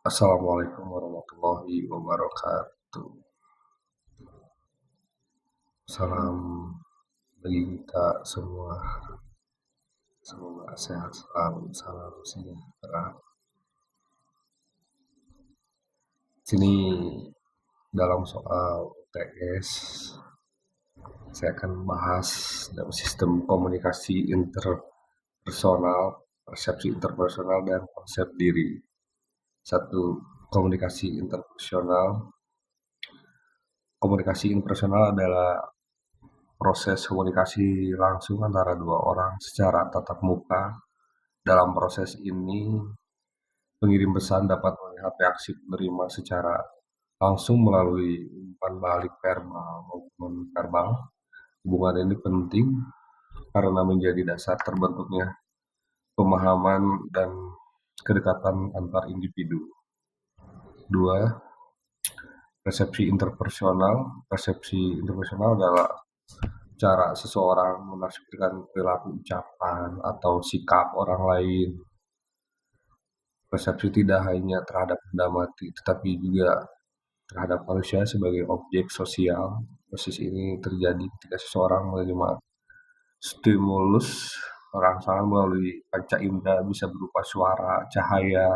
Assalamualaikum warahmatullahi wabarakatuh. Salam bagi kita semua. Semoga sehat selalu, salam sejahtera. Sini dalam soal UTS, saya akan bahas dalam sistem komunikasi interpersonal, persepsi interpersonal dan konsep diri. Satu, komunikasi interpersonal. Komunikasi interpersonal adalah proses komunikasi langsung antara dua orang secara tatap muka. Dalam proses ini, pengirim pesan dapat melihat reaksi penerima secara langsung melalui umpan balik verbal maupun non-verbal. Hubungan ini penting karena menjadi dasar terbentuknya pemahaman dan kedekatan antar individu. Dua, persepsi interpersonal. Persepsi interpersonal adalah cara seseorang menafsirkan perilaku, ucapan, atau sikap orang lain. Persepsi tidak hanya terhadap benda mati, tetapi juga terhadap manusia sebagai objek sosial. Proses ini terjadi ketika seseorang menerima stimulus rangsangan melalui panca indera, bisa berupa suara, cahaya,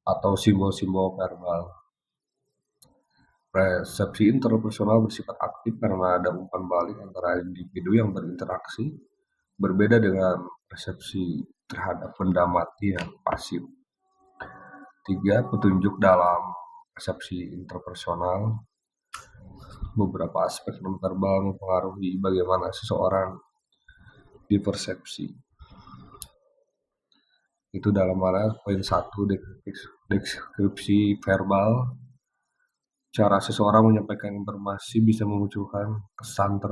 atau simbol-simbol verbal. Persepsi interpersonal bersifat aktif karena ada umpan balik antara individu yang berinteraksi, berbeda dengan persepsi terhadap benda mati yang pasif. Tiga, petunjuk dalam persepsi interpersonal. Beberapa aspek non-verbal mempengaruhi bagaimana seseorang dipersepsi. Itu dalam mana poin 1, deskripsi verbal. Cara seseorang menyampaikan informasi bisa memunculkan kesan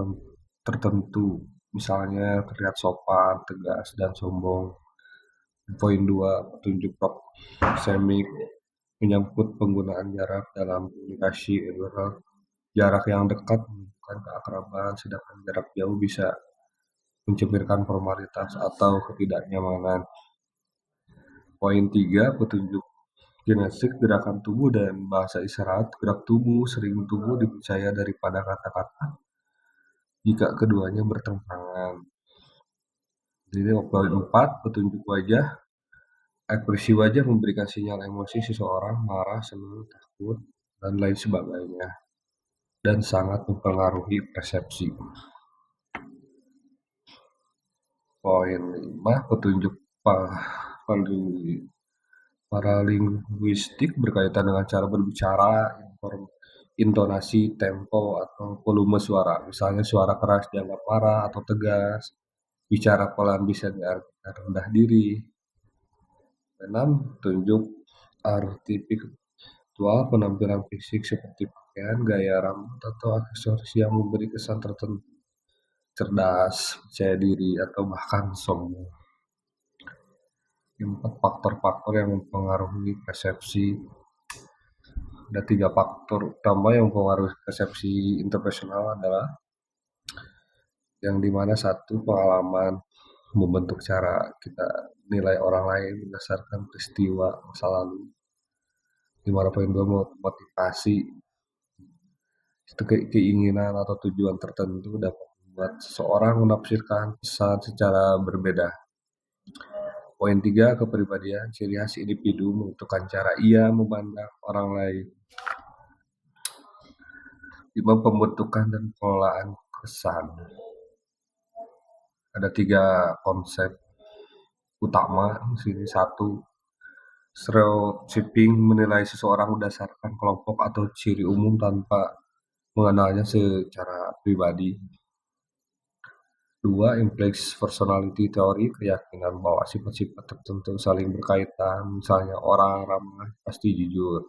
tertentu, misalnya terlihat sopan, tegas, dan sombong. Poin 2, petunjuk proxemic, menyangkut penggunaan jarak dalam komunikasi verbal. Jarak yang dekat menunjukkan keakraban, sedangkan jarak jauh bisa mencerminkan formalitas atau ketidaknyamanan. Poin 3, petunjuk kinestik, gerakan tubuh dan bahasa isyarat. Gerak tubuh sering tubuh dipercaya daripada kata-kata jika keduanya bertentangan. Jadi poin 4, petunjuk wajah. Ekspresi wajah memberikan sinyal emosi seseorang, marah, senang, takut, dan lain sebagainya, dan sangat mempengaruhi persepsi. Poin 5, petunjuk paralinguistik berkaitan dengan cara berbicara, intonasi, tempo, atau volume suara. Misalnya suara keras dianggap marah atau tegas, bicara pelan bisa diartikan rendah diri. 6, petunjuk artifaktual, penampilan fisik seperti pakaian, gaya rambut, atau aksesoris yang memberi kesan tertentu, cerdas, percaya diri, atau bahkan sombong. 4, faktor-faktor yang mempengaruhi persepsi. Ada 3 faktor utama yang mempengaruhi persepsi interpersonal adalah yang dimana 1, pengalaman membentuk cara kita nilai orang lain berdasarkan peristiwa masa lalu. 5.2, motivasi. Itu keinginan atau tujuan tertentu dapat membuat seseorang menafsirkan pesan secara berbeda. Poin 3, kepribadian. Ciri khas individu menentukan cara ia memandang orang lain. 5, pembentukan dan pengelolaan kesan. Ada 3 konsep utama di sini. 1, stereotyping, menilai seseorang berdasarkan kelompok atau ciri umum tanpa mengenalnya secara pribadi. 2, implicit personality theory, keyakinan bahwa sifat-sifat tertentu saling berkaitan, misalnya orang ramah pasti jujur.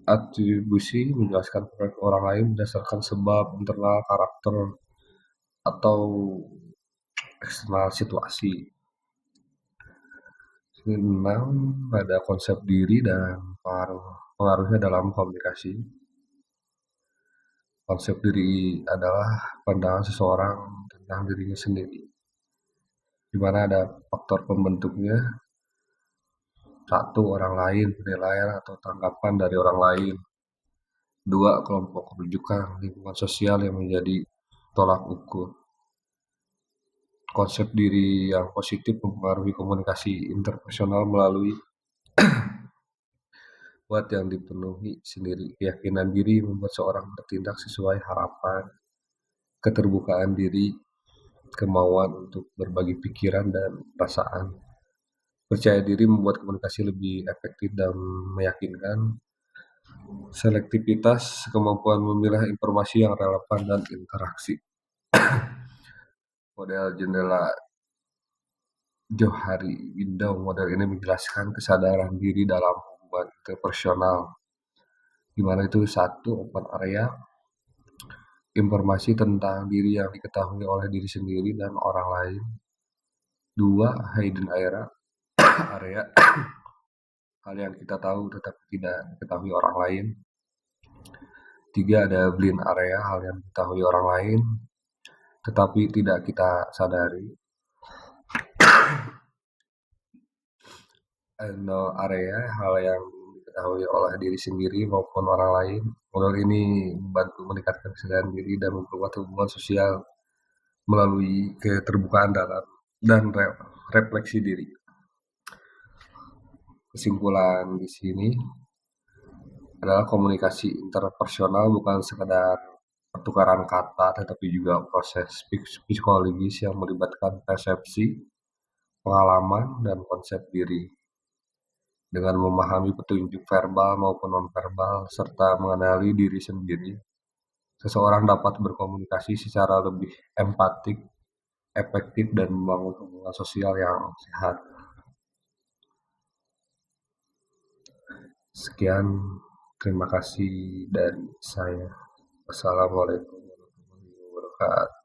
Atribusi, menjelaskan perilaku orang lain berdasarkan sebab internal, karakter, atau eksternal situasi. 6, ada konsep diri dan pengaruhnya dalam komunikasi. Konsep diri adalah pandangan seseorang tentang dirinya sendiri, di mana ada faktor pembentuknya. 1. Orang lain, penilaian atau tanggapan dari orang lain. 2. Kelompok rujukan, lingkungan sosial yang menjadi tolak ukur. Konsep diri yang positif mempengaruhi komunikasi interpersonal melalui buat yang dipenuhi sendiri. Keyakinan diri membuat seorang bertindak sesuai harapan, keterbukaan diri, kemauan untuk berbagi pikiran dan perasaan. Percaya diri membuat komunikasi lebih efektif dan meyakinkan. Selektivitas, kemampuan memilah informasi yang relevan dan interaksi. Model jendela Johari Window model ini menjelaskan kesadaran diri dalam hubungan interpersonal, di mana itu 1. Open area, informasi tentang diri yang diketahui oleh diri sendiri dan orang lain. 2. Hidden area, area hal yang kita tahu tetapi tidak diketahui orang lain. 3. Ada blind area, hal yang diketahui orang lain tetapi tidak kita sadari. Unknown area, hal yang diketahui oleh diri sendiri maupun orang lain. Model ini membantu meningkatkan kesadaran diri dan memperkuat hubungan sosial melalui keterbukaan dalam dan refleksi diri. Kesimpulan di sini adalah komunikasi interpersonal bukan sekedar pertukaran kata, tetapi juga proses psikologis yang melibatkan persepsi, pengalaman, dan konsep diri. Dengan memahami petunjuk verbal maupun nonverbal serta mengenali diri sendiri, seseorang dapat berkomunikasi secara lebih empatik, efektif, dan membangun hubungan sosial yang sehat. Sekian, terima kasih dari saya. Wassalamualaikum warahmatullahi wabarakatuh.